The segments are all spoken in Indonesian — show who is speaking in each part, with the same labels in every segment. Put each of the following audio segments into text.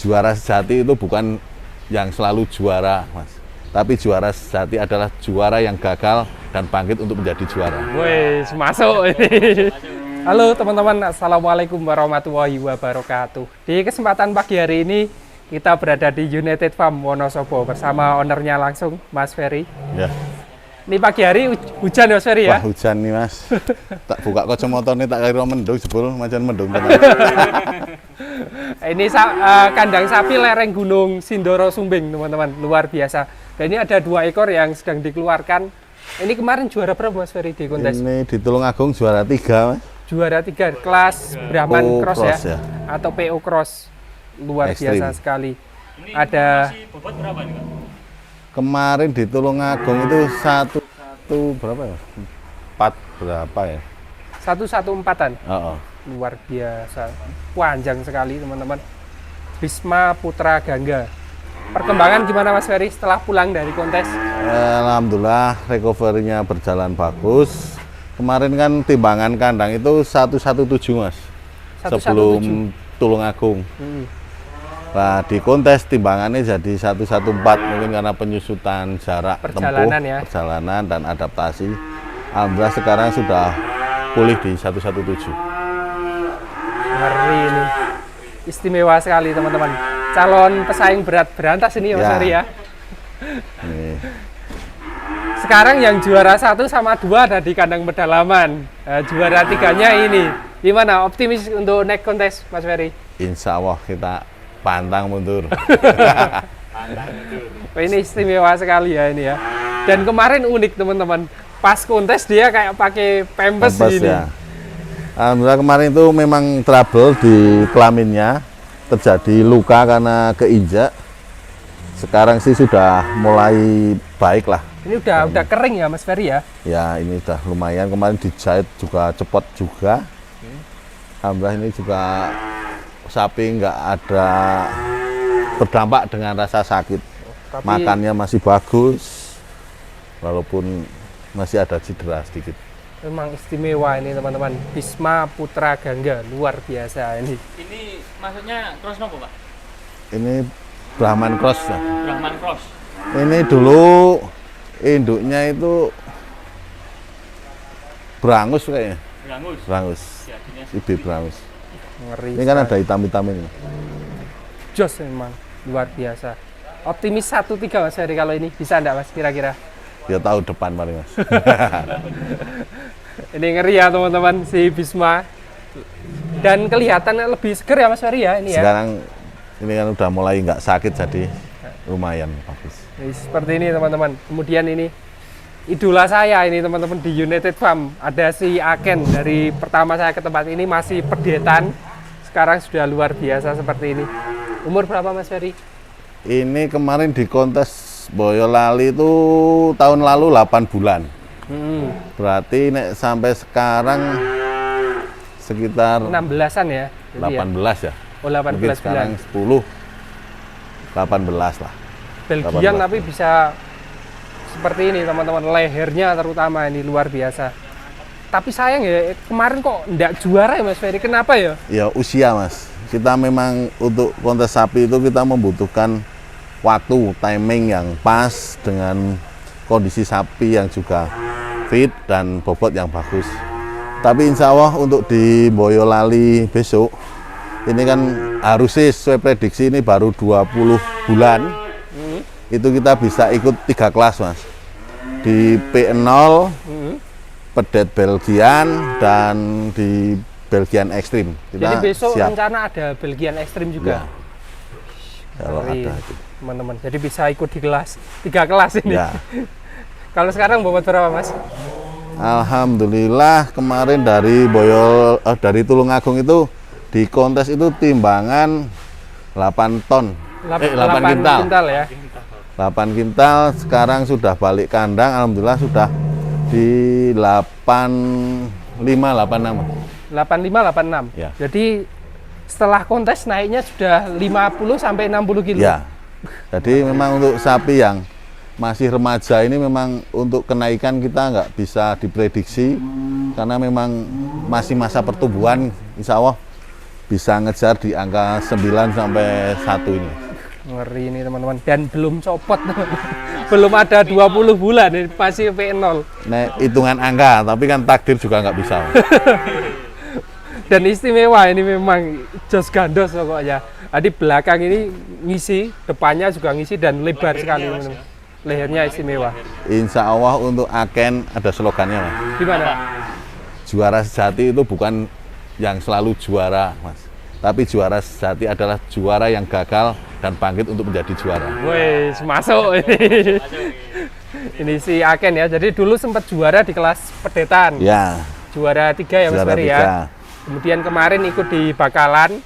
Speaker 1: juara sejati itu bukan yang selalu juara, Mas. Tapi juara sejati adalah juara yang gagal dan bangkit untuk menjadi juara.
Speaker 2: Wih, masuk ini. Halo teman-teman, Assalamualaikum warahmatullahi wabarakatuh. Di kesempatan pagi hari ini, kita berada di United Farm Wonosobo bersama ownernya langsung, Mas Ferry.
Speaker 1: Ya.
Speaker 2: Ini pagi hari hujan ya, Mas Ferry ya?
Speaker 1: Wah, hujan nih, Mas. Tak buka kacamata nih, tak kira mendung jebul, macam mendung tenan.
Speaker 2: Ini kandang sapi lereng Gunung Sindoro Sumbing, teman-teman, luar biasa. Dan ini ada 2 ekor yang sedang dikeluarkan. Ini kemarin juara berapa, Mas Ferry, di kontes?
Speaker 1: Ini di Tulungagung juara 3, Mas.
Speaker 2: Juara 3, kelas Brahman
Speaker 1: PO
Speaker 2: Cross
Speaker 1: Cross
Speaker 2: ya? Atau PO Cross. Luar
Speaker 1: Extreme.
Speaker 2: biasa sekali.
Speaker 3: Ini
Speaker 2: Ada
Speaker 3: masih bobot berapa nih, Kak?
Speaker 1: Kemarin di Tulungagung itu satu berapa ya? 4 berapa ya?
Speaker 2: 114-an.
Speaker 1: Oh.
Speaker 2: Luar biasa. Panjang sekali, teman-teman. Bisma Putra Gangga. Perkembangan gimana, Mas Ferry, setelah pulang dari kontes?
Speaker 1: Alhamdulillah recovery-nya berjalan bagus. Kemarin kan timbangan kandang itu 117, Mas.
Speaker 2: 117.
Speaker 1: Sebelum Tulungagung. Nah, di kontes timbangannya jadi 114, mungkin karena penyusutan jarak
Speaker 2: Perjalanan
Speaker 1: tempuh,
Speaker 2: ya.
Speaker 1: perjalanan dan adaptasi. Alhamdulillah sekarang sudah pulih di 117.
Speaker 2: Ngeri ini. Istimewa sekali, teman-teman. Calon pesaing berat berantas ini ya, Mas
Speaker 1: Ya.
Speaker 2: Ferry ya.
Speaker 1: Ini.
Speaker 2: Sekarang yang juara 1 sama 2 ada di kandang pedalaman. Juara 3-nya ini. Gimana? Optimis untuk next kontes, Mas Ferry?
Speaker 1: Insya Allah kita pantang mundur.
Speaker 2: Wah, ini istimewa sekali ya ini ya. Dan kemarin unik, teman-teman. Pas kontes dia kayak pakai pampers
Speaker 1: Lepas
Speaker 2: ini.
Speaker 1: ya. Alhamdulillah kemarin itu memang trouble di kelaminnya, terjadi luka karena keinjak. Sekarang sih sudah mulai baik lah.
Speaker 2: Ini udah kering ya, Mas Ferry ya.
Speaker 1: Ya ini udah lumayan, kemarin dijahit juga cepat juga. Alhamdulillah ini juga sapi nggak ada berdampak dengan rasa sakit.
Speaker 2: Tapi
Speaker 1: Makannya masih bagus, walaupun masih ada cedera sedikit.
Speaker 2: memang istimewa ini, teman-teman. Bisma Putra Gangga, luar biasa ini.
Speaker 3: Ini maksudnya cross nopo, Pak?
Speaker 1: Ini Brahman Cross ya.
Speaker 3: Brahman Cross.
Speaker 1: Ini dulu induknya itu Brangus kayaknya.
Speaker 3: Brangus.
Speaker 1: Brangus.
Speaker 3: Ya, artinya
Speaker 1: IB Brangus.
Speaker 2: Ngeri.
Speaker 1: Ini kan
Speaker 2: sekali.
Speaker 1: ada hitam-hitam ini.
Speaker 2: Jos memang luar biasa. Optimis 1-3, Mas Ferry, kalau ini bisa enggak, Mas, kira-kira?
Speaker 1: Ya tahun depan paling, Mas.
Speaker 2: Ini ngeri ya, teman-teman, si Bisma. Dan kelihatannya lebih seger ya, Mas Ferry ya ini ya.
Speaker 1: Sekarang ini kan udah mulai nggak sakit, jadi lumayan bagus.
Speaker 2: Ini seperti ini, teman-teman. Kemudian ini idola saya ini, teman-teman, di United Farm. Ada si Aken. Dari pertama saya ke tempat ini masih pedetan. Sekarang sudah luar biasa seperti ini. Umur berapa, Mas Ferry?
Speaker 1: Ini kemarin di kontes Boyolali itu tahun lalu 8 bulan. Berarti nek sampai sekarang sekitar
Speaker 2: 16-an ya. Jadi ya?
Speaker 1: 18 ya.
Speaker 2: Oh, 18
Speaker 1: Mungkin sekarang
Speaker 2: bulan.
Speaker 1: 10, 18 lah.
Speaker 2: Belgian
Speaker 1: 18.
Speaker 2: tapi bisa seperti ini, teman-teman. Lehernya terutama ini luar biasa. Tapi sayang ya, kemarin kok enggak juara ya, Mas Ferry. Kenapa ya?
Speaker 1: Ya usia, Mas. Kita memang untuk kontes sapi itu kita membutuhkan waktu, timing yang pas dengan kondisi sapi yang juga fit dan bobot yang bagus. Tapi insya Allah untuk di Boyolali besok, ini kan harusnya sesuai prediksi ini baru 20 bulan, itu kita bisa ikut 3 kelas, Mas. Di P0, Pedet Belgian, dan di Belgian Extreme.
Speaker 2: Jadi besok
Speaker 1: siap.
Speaker 2: rencana ada Belgian Extreme juga.
Speaker 1: Ya. Kalau
Speaker 2: Ngeri,
Speaker 1: ada itu.
Speaker 2: teman-teman. Jadi bisa ikut di kelas 3 kelas ini.
Speaker 1: Ya.
Speaker 2: Kalau sekarang bobot berapa, Mas?
Speaker 1: Alhamdulillah kemarin dari dari Tulungagung itu di kontes itu timbangan 8 ton. 8 kintal.
Speaker 2: Kintal ya.
Speaker 1: 8 kintal, sekarang sudah balik kandang, alhamdulillah sudah di 85 86.
Speaker 2: 85-86.
Speaker 1: Ya.
Speaker 2: Jadi setelah kontes naiknya sudah 50 sampai 60 kilo.
Speaker 1: Ya. Jadi memang untuk sapi yang masih remaja ini memang untuk kenaikan kita nggak bisa diprediksi karena memang masih masa pertumbuhan, insya Allah bisa ngejar di angka 9 sampai 1 ini.
Speaker 2: Ngeri ini teman-teman, dan belum copot belum ada 20 bulan ini masih P0.
Speaker 1: Nah, hitungan angka, tapi kan takdir juga nggak bisa.
Speaker 2: Dan istimewa ini memang jos gandos pokoknya. Tadi belakang ini ngisi, depannya juga ngisi dan lebar sekali teman-teman. Lehernya istimewa.
Speaker 1: Insya Allah untuk Aken ada slogannya, Mas.
Speaker 2: Gimana?
Speaker 1: Juara sejati itu bukan yang selalu juara, Mas. Tapi juara sejati adalah juara yang gagal dan bangkit untuk menjadi juara.
Speaker 2: Woi, masuk ini. Ini si Aken ya. Jadi dulu sempat juara di kelas pedetan.
Speaker 1: Ya,
Speaker 2: Juara 3 ya Mas
Speaker 1: juara
Speaker 2: Ferry
Speaker 1: 3.
Speaker 2: ya. Kemudian kemarin ikut di bakalan.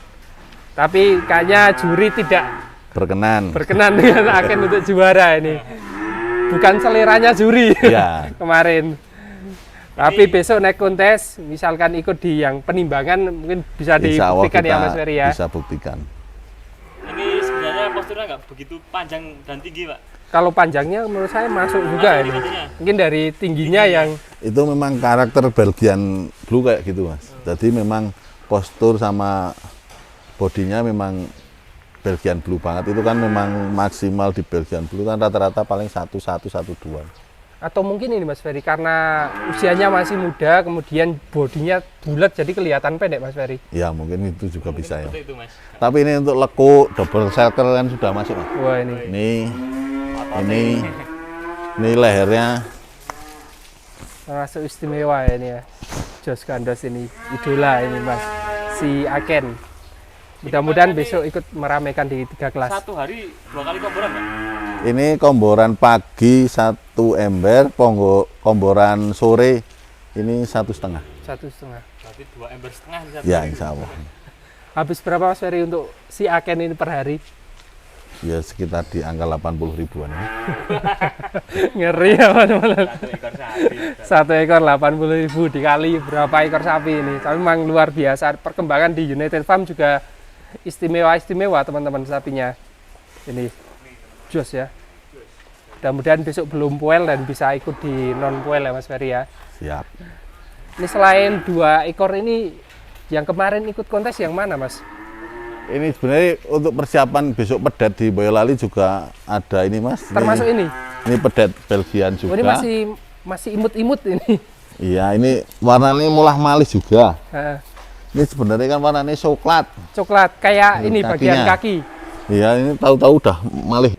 Speaker 2: Tapi kayaknya juri tidak
Speaker 1: Berkenan.
Speaker 2: dengan Aken untuk juara ini. Bukan seleranya juri
Speaker 1: Ya.
Speaker 2: kemarin. Tapi besok naik kontes, misalkan ikut di yang penimbangan, mungkin bisa
Speaker 1: Insya Allah
Speaker 2: dibuktikan
Speaker 1: kita
Speaker 2: ya Mas Ferry ya.
Speaker 1: bisa buktikan.
Speaker 3: Ini sebenarnya posturnya nggak begitu panjang dan tinggi, Pak.
Speaker 2: Kalau panjangnya menurut saya masuk juga ini.
Speaker 3: maksudnya.
Speaker 2: Mungkin dari tingginya yang
Speaker 1: Itu memang karakter Belgian Blue kayak gitu, Mas. Jadi memang postur sama bodinya memang Belgian Blue banget. Itu kan memang maksimal di Belgian Blue kan rata-rata paling 1,1, 1,2.
Speaker 2: atau mungkin ini Mas Ferry karena usianya masih muda, kemudian bodinya bulat jadi kelihatan pendek Mas Ferry.
Speaker 1: Ya mungkin itu juga bisa ya.
Speaker 3: Seperti itu, Mas.
Speaker 1: Tapi ini untuk lekuk, double circle kan sudah masuk, Mas.
Speaker 2: Wah ini
Speaker 1: Ini lehernya
Speaker 2: termasuk istimewa ya ini ya. Jos Gandos ini idola ini Mas, si Aken. Mudah-mudahan besok ikut meramaikan di 3 kelas.
Speaker 3: Satu hari 2 kali komboran, Pak.
Speaker 1: ini komboran pagi 1 ember, komboran sore ini 1,5.
Speaker 2: 1,5.
Speaker 3: Berarti 2 ember setengah di satu
Speaker 1: Ya
Speaker 3: hari.
Speaker 1: insya Allah.
Speaker 2: Habis berapa Mas Ferry untuk si Aken ini per hari?
Speaker 1: Ya sekitar di angka 80 ribuan. Ya.
Speaker 2: Ngeri ya teman-teman.
Speaker 3: Satu ekor sapi.
Speaker 2: Satu ekor 80.000 dikali berapa ekor sapi ini. Tapi memang luar biasa. Perkembangan di United Farm juga istimewa teman-teman sapinya. Ini jos ya. Mudah-mudahan besok belum puel dan bisa ikut di non puel ya Mas Ferry ya.
Speaker 1: Siap.
Speaker 2: Ini selain 2 ekor ini yang kemarin ikut kontes yang mana Mas?
Speaker 1: Ini sebenarnya untuk persiapan besok pedet di Boyolali juga ada ini, Mas.
Speaker 2: Termasuk ini.
Speaker 1: Ini pedet Belgian
Speaker 2: Oh,
Speaker 1: juga.
Speaker 2: ini masih imut-imut ini.
Speaker 1: Iya, ini warnanya mulah malis juga.
Speaker 2: Nah,
Speaker 1: Ini sebenarnya kan warnanya coklat.
Speaker 2: coklat kayak ini bagian
Speaker 1: Kakinya.
Speaker 2: kaki.
Speaker 1: Iya, ini tahu-tahu udah malih.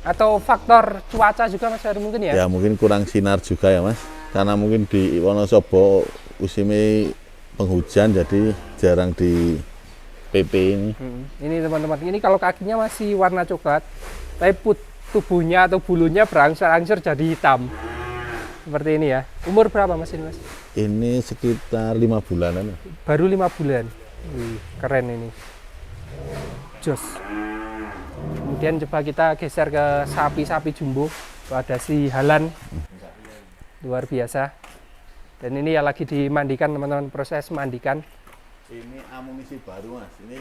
Speaker 2: Atau faktor cuaca juga Mas Ferry mungkin ya?
Speaker 1: Ya mungkin kurang sinar juga ya, Mas. Karena mungkin di Wonosobo musimnya penghujan jadi jarang di PP ini.
Speaker 2: Ini teman-teman, ini kalau kakinya masih warna coklat, tapi tubuhnya atau bulunya berangsur-angsur jadi hitam. Seperti ini ya. Umur berapa Mas ini Mas?
Speaker 1: Ini sekitar 5 bulanan.
Speaker 2: Baru 5 bulan. Wih, keren ini. Jos. Kemudian coba kita geser ke sapi-sapi jumbo. Tuh ada si Halan. Luar biasa. Dan ini ya lagi dimandikan teman-teman, proses mandikan.
Speaker 1: Ini amunisi baru, Mas. Ini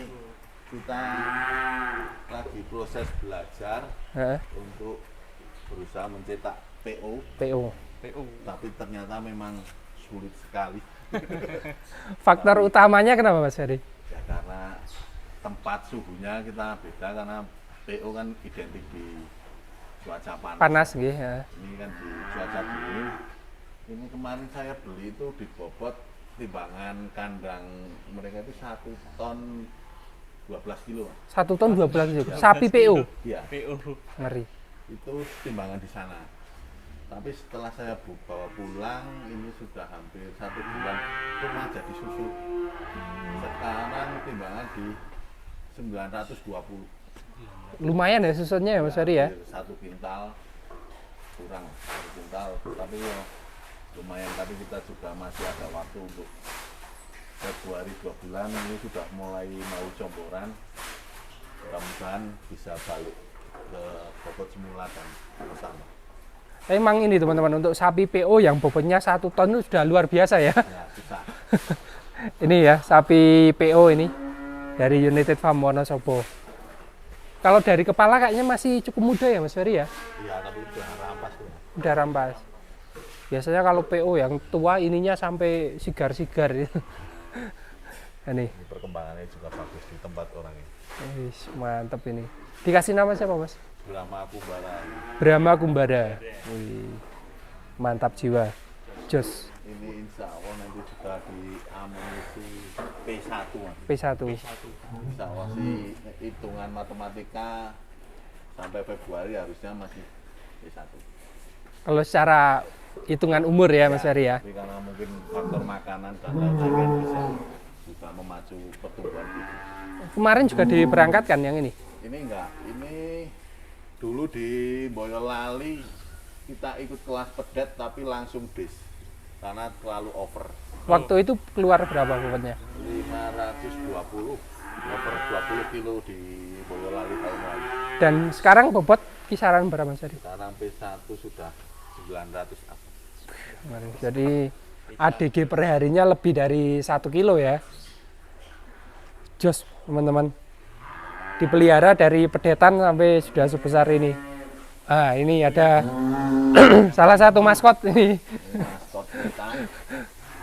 Speaker 1: kita lagi proses belajar
Speaker 2: Heeh,
Speaker 1: untuk berusaha mencetak PO,
Speaker 2: PO.
Speaker 1: tapi ternyata memang sulit sekali.
Speaker 2: Faktor utamanya kenapa Mas Ferry?
Speaker 1: Ya karena tempat suhunya kita beda karena PO kan identik di cuaca panas.
Speaker 2: Panas gitu ya.
Speaker 1: Ini kan di cuaca dingin. Ini kemarin saya beli itu di bobot timbangan kandang mereka itu 1 ton 12 kilo.
Speaker 2: 1 ton 12 juga. Sapi PO.
Speaker 1: Iya,
Speaker 3: PO.
Speaker 2: Ngeri.
Speaker 1: itu timbangan di sana. Tapi setelah saya bawa pulang, ini sudah hampir 1 bulan, cuma jadi susu. Sekarang timbangan di 920.
Speaker 2: Lumayan ya susunnya ya Mas Ferry ya.
Speaker 1: Hampir 1 kintal kurang 1 kintal, tapi ya lumayan. Tapi kita juga masih ada waktu untuk Februari 2 bulan ini sudah mulai mau comboran. Mudah-mudahan bisa balik ke bobot semula dan pertama.
Speaker 2: Emang ini teman-teman untuk sapi PO yang bobotnya 1 ton itu sudah luar biasa ya.
Speaker 1: Ya susah.
Speaker 2: Ini ya sapi PO ini dari United Farm Wonosobo. Kalau dari kepala kayaknya masih cukup muda ya Mas Ferry ya.
Speaker 1: Iya, tapi udah rampas tuh.
Speaker 2: Udah rampas. Biasanya kalau PO yang tua ininya sampai sigar-sigar. Ini.
Speaker 1: Ini perkembangannya juga bagus di tempat orang ini.
Speaker 2: Wih, mantep ini. Dikasih nama siapa Mas?
Speaker 1: Brahma Kumbara.
Speaker 2: Brahma Kumbara. Wih, mantap jiwa. Jos
Speaker 1: Ini insya Allah nanti juga diamunisi P1 Mas.
Speaker 2: P1.
Speaker 1: Insya Allah sih hitungan matematika sampai Februari harusnya masih P1.
Speaker 2: Kalau secara hitungan umur ya Mas Ferry ya.
Speaker 1: Tapi karena mungkin faktor makanan dan lain-lain bisa juga memacu pertumbuhan itu.
Speaker 2: Kemarin juga diberangkatkan yang ini.
Speaker 1: Ini enggak, ini dulu di Boyolali kita ikut kelas pedet tapi langsung bis karena terlalu over.
Speaker 2: Waktu itu keluar berapa bobotnya?
Speaker 1: 520 over 20 kilo di Boyolali tahun lalu.
Speaker 2: Dan sekarang bobot kisaran berapa Mas Ferry?
Speaker 1: Sekarang P1 sudah 900 up.
Speaker 2: Jadi ADG per harinya lebih dari 1 kilo ya. Jos teman-teman. Dipelihara dari pedetan sampai sudah sebesar ini. Ah, ini ada salah satu maskot ini.
Speaker 1: Maskot kita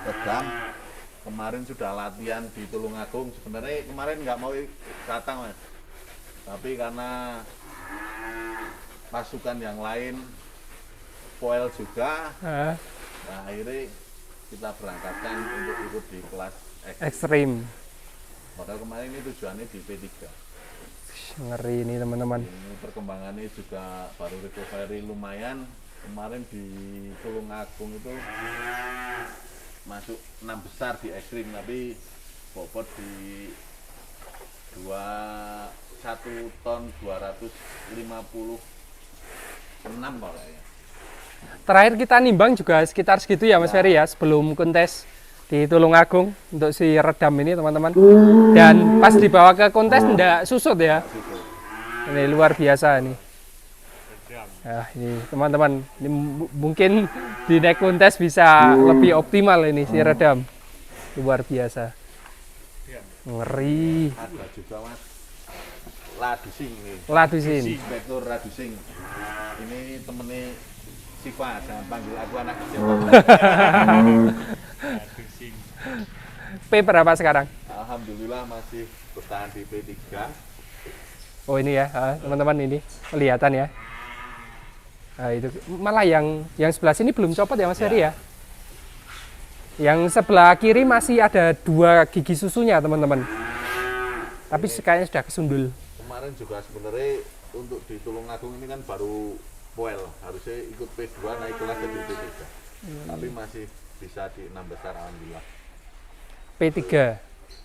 Speaker 1: sedang kemarin sudah latihan di Tulungagung. Sebenarnya kemarin nggak mau datang Mas, tapi karena pasukan yang lain foil juga,
Speaker 2: Ah,
Speaker 1: nah akhirnya kita berangkatkan untuk ikut di kelas X.
Speaker 2: ekstrim.
Speaker 1: Padahal kemarin ini tujuannya di P3.
Speaker 2: Ngeri ini teman-teman.
Speaker 1: Ini perkembangannya juga baru recovery lumayan. Kemarin di Tulungagung itu masuk 6 besar di ekstrim, tapi bobot di 1 ton 256 kalau ya.
Speaker 2: Terakhir kita nimbang juga sekitar segitu ya Mas Ferry ya, sebelum kontes di Tulungagung untuk si redam ini teman-teman. Dan pas dibawa ke kontes enggak susut ya. Ini luar biasa ini. Nah, ini teman-teman, ini mungkin di next kontes bisa lebih optimal ini si redam. Luar biasa. Ngeri.
Speaker 1: Ada juga Mas Ladusing nih.
Speaker 2: Ladusin.
Speaker 1: Inspektur Ladusing. Ini temennya Siva, jangan panggil aku anak kecil.
Speaker 2: P berapa sekarang?
Speaker 1: Alhamdulillah masih bertahan di P3.
Speaker 2: Oh ini ya, teman-teman ini kelihatan ya. Nah, itu malah yang sebelah sini belum copot ya Mas Ferry ya. Yang sebelah kiri masih ada 2 gigi susunya teman-teman. Tapi kayaknya sudah kesundul.
Speaker 1: Kemarin juga sebenarnya untuk di Tulungagung ini kan baru poel, harusnya ikut P2 naik kelas jadi P3. Tapi masih bisa di 6 besar alhamdulillah.
Speaker 2: P3.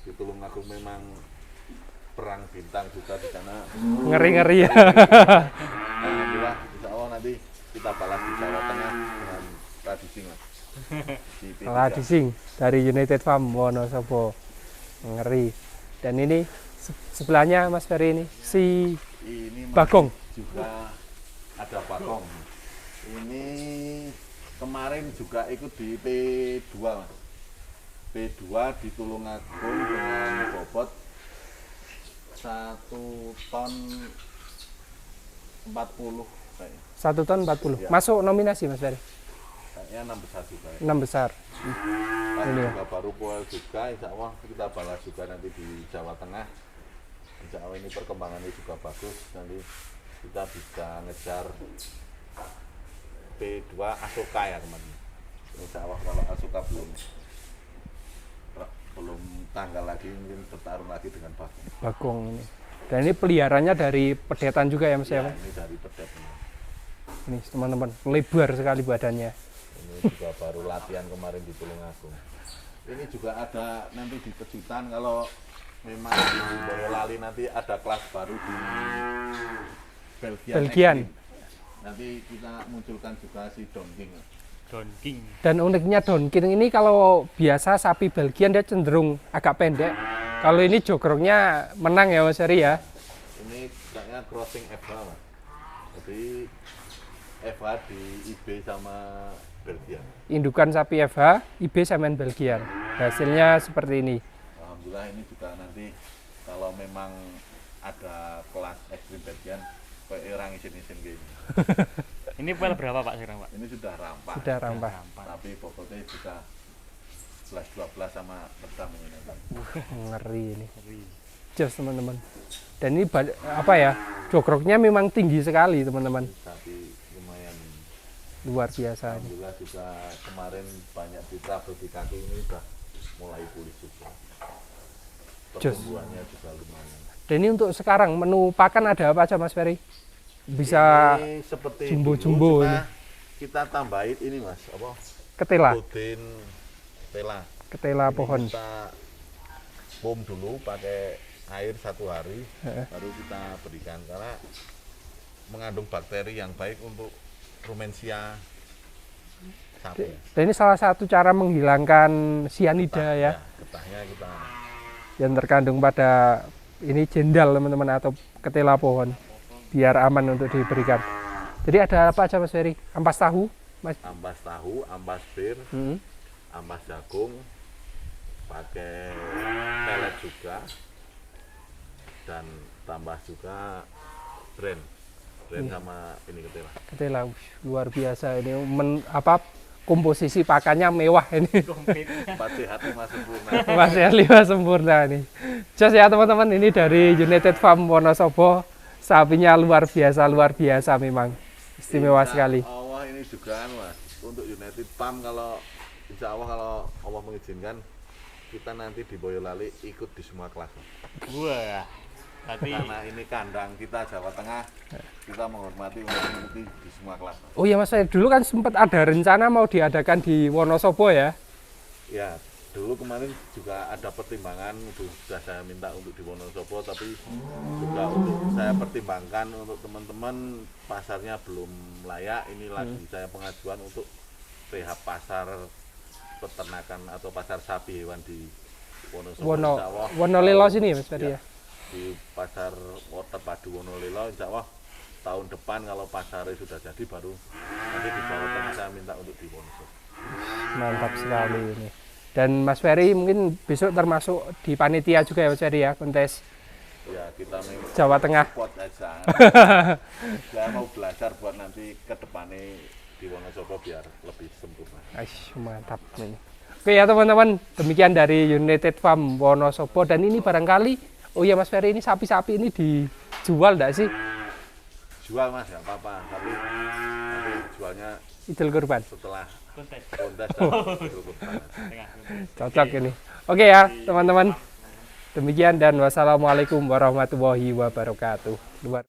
Speaker 1: Di Tulungagung memang perang bintang juga di sana.
Speaker 2: Ngeri-ngeri ya.
Speaker 1: Alhamdulillah insya Allah nanti kita balas di Jawa Tengah dengan tradisi Mas. Di P3.
Speaker 2: Ladising dari United Farm Wonosobo. Ngeri. Dan ini sebelahnya Mas Ferry ini si
Speaker 1: Ini masih
Speaker 2: Bagong.
Speaker 1: juga ada Bagong. Ini kemarin juga ikut di P2 Mas. P2 di Tulungagung dengan bobot 1 ton 40 kayaknya.
Speaker 2: 1 ton 40.
Speaker 1: Ya.
Speaker 2: Masuk nominasi Mas Ferry.
Speaker 1: Kayaknya 6 besar juga ya.
Speaker 2: 6 besar.
Speaker 1: Pas
Speaker 2: Ini ya.
Speaker 1: juga baru poel juga, insya Allah kita balas juga nanti di Jawa Tengah. Insya Allah ini perkembangannya juga bagus, nanti kita bisa ngejar P2 Asoka ya kemarin. Insya Allah kalau Asoka belum tanggal lagi, mungkin bertarung lagi dengan Bagong.
Speaker 2: Bagong ini. Dan ini peliharanya dari pedetan juga ya Mas
Speaker 1: Ya,
Speaker 2: ya.
Speaker 1: ini dari Pedet.
Speaker 2: Ini teman-teman, lebar sekali badannya.
Speaker 1: Ini juga baru latihan kemarin di Tulungagung. Ini juga ada nanti di kejutan kalau memang di Boyolali nanti ada kelas baru di Belgian.
Speaker 2: Belgian.
Speaker 1: Extreme. Nanti kita munculkan juga si Don King.
Speaker 3: Don King.
Speaker 2: Dan uniknya Don King ini kalau biasa sapi Belgian dia cenderung agak pendek. Kalau ini jogroknya menang ya Mas Ferry ya.
Speaker 1: Ini kayaknya crossing FH Mas. Jadi FH di IB sama Belgian.
Speaker 2: Indukan sapi FH, IB samain Belgian. Hasilnya seperti ini.
Speaker 1: Alhamdulillah ini juga nanti kalau memang ada kelas ekstrim Belgian kayak orang isin-isin kayak ini.
Speaker 3: Ini poel berapa Pak sekarang Pak?
Speaker 1: Ini sudah rampas.
Speaker 2: Sudah rampas.
Speaker 1: Tapi pokoknya juga 11-12 sama redam ini.
Speaker 2: Ngeri ini. Jos teman-teman. Dan ini apa ya? Jogroknya memang tinggi sekali teman-teman.
Speaker 1: Tapi lumayan.
Speaker 2: Luar biasa. Ini.
Speaker 1: Alhamdulillah juga kemarin banyak di trouble di kaki ini udah mulai pulih juga.
Speaker 2: Jos.
Speaker 1: Pertumbuhannya juga lumayan.
Speaker 2: Dan ini untuk sekarang menu pakan ada apa aja Mas Ferry? Bisa
Speaker 1: ini seperti
Speaker 2: jumbo-jumbo
Speaker 1: dulu,
Speaker 2: ini.
Speaker 1: kita tambahin ini Mas, apa?
Speaker 2: Ketela,
Speaker 1: Protein tela.
Speaker 2: ketela
Speaker 1: Ini
Speaker 2: pohon.
Speaker 1: kita pom dulu pakai air 1 hari, baru kita berikan karena mengandung bakteri yang baik untuk rumensia sapi.
Speaker 2: Dan ini salah satu cara menghilangkan sianida ya,
Speaker 1: Getahnya kita
Speaker 2: yang terkandung pada ini jendal teman-teman atau ketela pohon, biar aman untuk diberikan. Jadi ada apa aja Mas Ferry? Ampas tahu, Mas?
Speaker 1: ampas tahu, ampas bir, ampas jagung, pakai pelet juga, dan tambah juga brand sama ini ketela.
Speaker 2: Ketela, luar biasa ini. Komposisi pakannya mewah ini.
Speaker 3: Komplit.
Speaker 1: 4 sehat 5 sempurna.
Speaker 2: Masih 5 sempurna nih. Jos ya teman-teman, ini dari United Farm Wonosobo. Sapinya luar biasa memang. Istimewa sekali.
Speaker 1: Allah ini juga Mas, untuk United Farm kalau insya Allah kalau Allah mengizinkan kita nanti di Boyolali ikut di semua kelas.
Speaker 3: Wah. Tapi
Speaker 1: Karena ini kandang kita Jawa Tengah, kita menghormati untuk mengikuti di semua kelas.
Speaker 2: Oh iya Mas, saya dulu kan sempat ada rencana mau diadakan di Wonosobo ya.
Speaker 1: Ya, dulu kemarin juga ada pertimbangan, sudah saya minta untuk di Wonosobo, tapi juga untuk saya pertimbangkan untuk teman-teman pasarnya belum layak. Ini lagi saya pengajuan untuk rehab pasar peternakan atau pasar sapi hewan di Wonosobo. Insya Allah,
Speaker 2: Wonolilo sini ya Mas Ferry ya.
Speaker 1: di pasar terpadu Wonolilo, insya Allah tahun depan kalau pasarnya sudah jadi baru nanti di Jawa Tengah saya minta untuk di Wonosobo.
Speaker 2: Mantap sekali ini. Dan Mas Ferry mungkin besok termasuk di panitia juga ya Mas Ferry ya, kontes
Speaker 1: Ya kita memang
Speaker 2: Jawa Tengah.
Speaker 1: support aja. Saya mau belajar buat nanti ke depannya di Wonosobo biar lebih sempurna.
Speaker 2: Aish, mantap ini. Oke ya teman-teman, demikian dari United Farm Wonosobo. Dan ini barangkali, oh ya Mas Ferry, ini sapi-sapi ini dijual enggak sih?
Speaker 1: Jual Mas, ya apa-apa, tapi nanti jualnya
Speaker 2: Idul Kurban.
Speaker 1: setelah
Speaker 3: kontes.
Speaker 1: kontes dan Idul Kurban.
Speaker 3: Tengah.
Speaker 2: Cocok ini. Oke ya teman-teman. Demikian dan wassalamualaikum warahmatullahi wabarakatuh. Luar